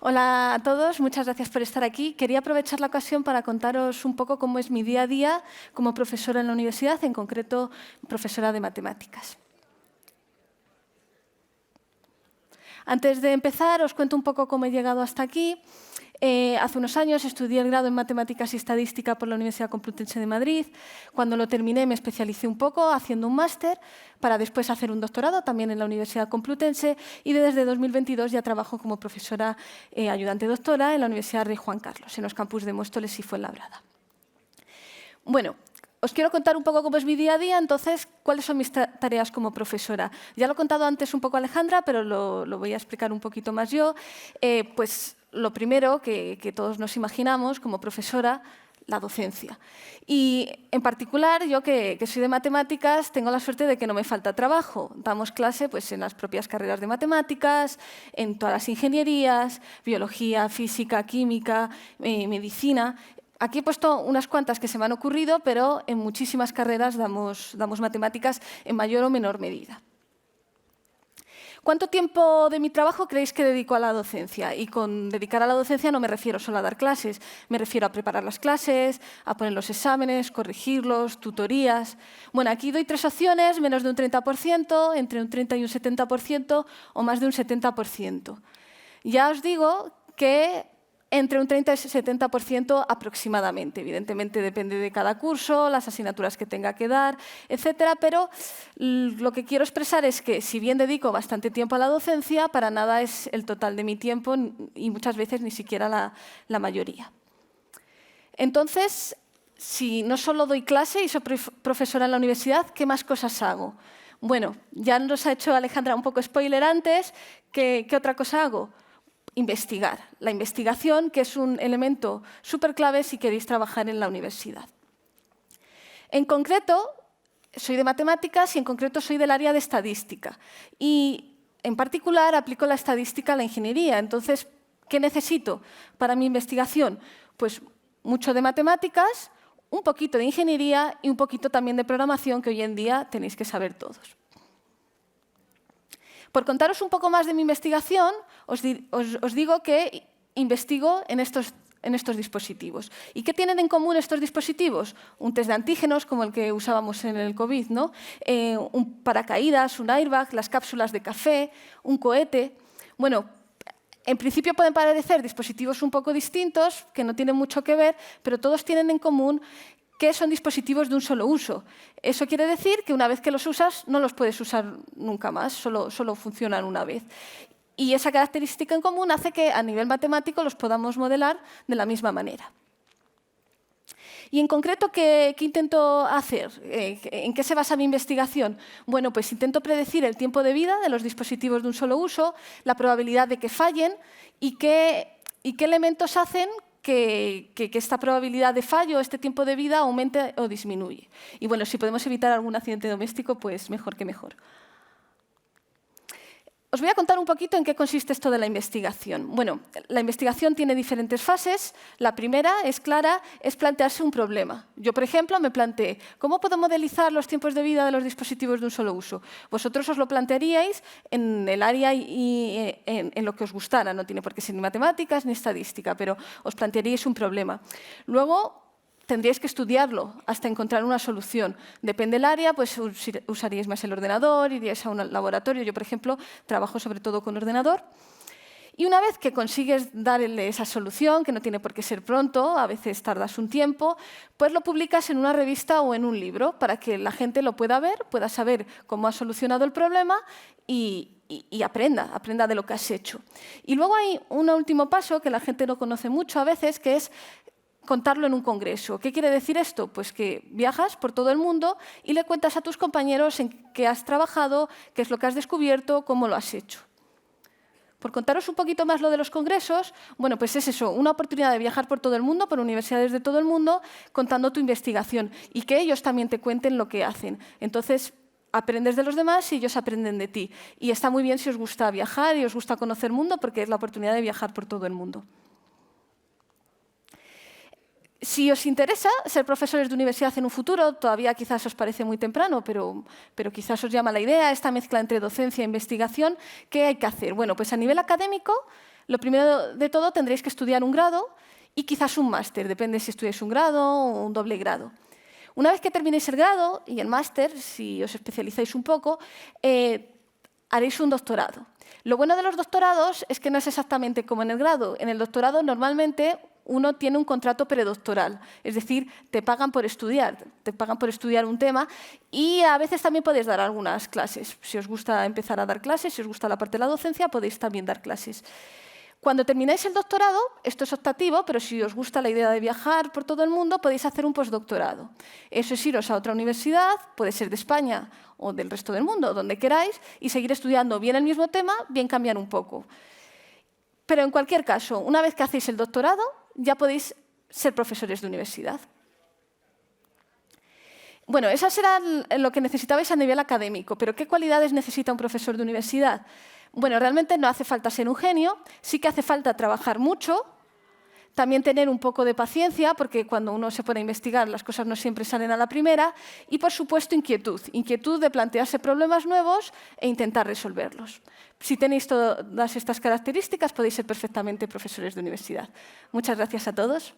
Hola a todos, muchas gracias por estar aquí. Quería aprovechar la ocasión para contaros un poco cómo es mi día a día como profesora en la universidad, en concreto profesora de matemáticas. Antes de empezar, os cuento un poco cómo he llegado hasta aquí. Hace unos años estudié el grado en Matemáticas y Estadística por la Universidad Complutense de Madrid. Cuando lo terminé me especialicé un poco haciendo un máster para después hacer un doctorado también en la Universidad Complutense y desde 2022 ya trabajo como profesora ayudante doctora en la Universidad Rey Juan Carlos, en los campus de Móstoles y Fuenlabrada. Bueno, os quiero contar un poco cómo es mi día a día, entonces, cuáles son mis tareas como profesora. Ya lo he contado antes un poco Alejandra, pero lo voy a explicar un poquito más yo. Pues lo primero que todos nos imaginamos como profesora, la docencia. Y en particular, yo que soy de matemáticas, tengo la suerte de que no me falta trabajo. Damos clase pues, en las propias carreras de matemáticas, en todas las ingenierías, biología, física, química, medicina. Aquí he puesto unas cuantas que se me han ocurrido, pero en muchísimas carreras damos matemáticas en mayor o menor medida. ¿Cuánto tiempo de mi trabajo creéis que dedico a la docencia? Y con dedicar a la docencia no me refiero solo a dar clases, me refiero a preparar las clases, a poner los exámenes, corregirlos, tutorías. Bueno, aquí doy tres opciones, menos de un 30%, entre un 30 y un 70% o más de un 70%. Ya os digo que entre un 30 y 70% aproximadamente. Evidentemente depende de cada curso, las asignaturas que tenga que dar, etcétera, pero lo que quiero expresar es que si bien dedico bastante tiempo a la docencia, para nada es el total de mi tiempo y muchas veces ni siquiera la mayoría. Entonces, si no solo doy clase y soy profesora en la universidad, ¿qué más cosas hago? Bueno, ya nos ha hecho Alejandra un poco spoiler antes. ¿Qué otra cosa hago? Investigar. La investigación, que es un elemento súper clave si queréis trabajar en la universidad. En concreto, soy de matemáticas y en concreto soy del área de estadística. Y en particular aplico la estadística a la ingeniería. Entonces, ¿qué necesito para mi investigación? Pues mucho de matemáticas, un poquito de ingeniería y un poquito también de programación, que hoy en día tenéis que saber todos. Por contaros un poco más de mi investigación, os digo que investigo en estos dispositivos. ¿Y qué tienen en común estos dispositivos? Un test de antígenos, como el que usábamos en el COVID, ¿no? Un paracaídas, un airbag, las cápsulas de café, un cohete. Bueno, en principio pueden parecer dispositivos un poco distintos, que no tienen mucho que ver, pero todos tienen en común que son dispositivos de un solo uso. Eso quiere decir que una vez que los usas, no los puedes usar nunca más, solo funcionan una vez. Y esa característica en común hace que a nivel matemático los podamos modelar de la misma manera. Y en concreto, ¿qué intento hacer? ¿En qué se basa mi investigación? Bueno, pues intento predecir el tiempo de vida de los dispositivos de un solo uso, la probabilidad de que fallen y qué elementos hacen que esta probabilidad de fallo, este tiempo de vida, aumente o disminuye. Y bueno, si podemos evitar algún accidente doméstico, pues mejor que mejor. Os voy a contar un poquito en qué consiste esto de la investigación. Bueno, la investigación tiene diferentes fases. La primera, es clara, es plantearse un problema. Yo, por ejemplo, me planteé, ¿cómo puedo modelizar los tiempos de vida de los dispositivos de un solo uso? Vosotros os lo plantearíais en el área y en lo que os gustara. No tiene por qué ser ni matemáticas ni estadística, pero os plantearíais un problema. Luego, tendríais que estudiarlo hasta encontrar una solución. Depende del área, pues usaríais más el ordenador, iríais a un laboratorio. Yo, por ejemplo, trabajo sobre todo con ordenador. Y una vez que consigues darle esa solución, que no tiene por qué ser pronto, a veces tardas un tiempo, pues lo publicas en una revista o en un libro para que la gente lo pueda ver, pueda saber cómo has solucionado el problema y aprenda de lo que has hecho. Y luego hay un último paso que la gente no conoce mucho a veces, que es contarlo en un congreso. ¿Qué quiere decir esto? Pues que viajas por todo el mundo y le cuentas a tus compañeros en qué has trabajado, qué es lo que has descubierto, cómo lo has hecho. Por contaros un poquito más lo de los congresos, bueno, pues es eso, una oportunidad de viajar por todo el mundo, por universidades de todo el mundo, contando tu investigación y que ellos también te cuenten lo que hacen. Entonces, aprendes de los demás y ellos aprenden de ti. Y está muy bien si os gusta viajar y os gusta conocer el mundo, porque es la oportunidad de viajar por todo el mundo. Si os interesa ser profesores de universidad en un futuro, todavía quizás os parece muy temprano, pero quizás os llama la idea, esta mezcla entre docencia e investigación, ¿qué hay que hacer? Bueno, pues a nivel académico, Lo primero de todo tendréis que estudiar un grado y quizás un máster, depende si estudiáis un grado o un doble grado. Una vez que terminéis el grado y el máster, si os especializáis un poco, haréis un doctorado. Lo bueno de los doctorados es que no es exactamente como en el grado. En el doctorado normalmente uno tiene un contrato predoctoral, es decir, te pagan por estudiar un tema y a veces también podéis dar algunas clases. Si os gusta empezar a dar clases, si os gusta la parte de la docencia, podéis también dar clases. Cuando termináis el doctorado, esto es optativo, pero si os gusta la idea de viajar por todo el mundo, podéis hacer un postdoctorado. Eso es iros a otra universidad, puede ser de España o del resto del mundo, donde queráis, y seguir estudiando bien el mismo tema, bien cambiar un poco. Pero en cualquier caso, una vez que hacéis el doctorado, ya podéis ser profesores de universidad. Bueno, eso será lo que necesitabais a nivel académico, pero ¿qué cualidades necesita un profesor de universidad? Bueno, realmente no hace falta ser un genio, sí que hace falta trabajar mucho, también tener un poco de paciencia, porque cuando uno se pone a investigar las cosas no siempre salen a la primera, y por supuesto inquietud de plantearse problemas nuevos e intentar resolverlos. Si tenéis todas estas características podéis ser perfectamente profesores de universidad. Muchas gracias a todos.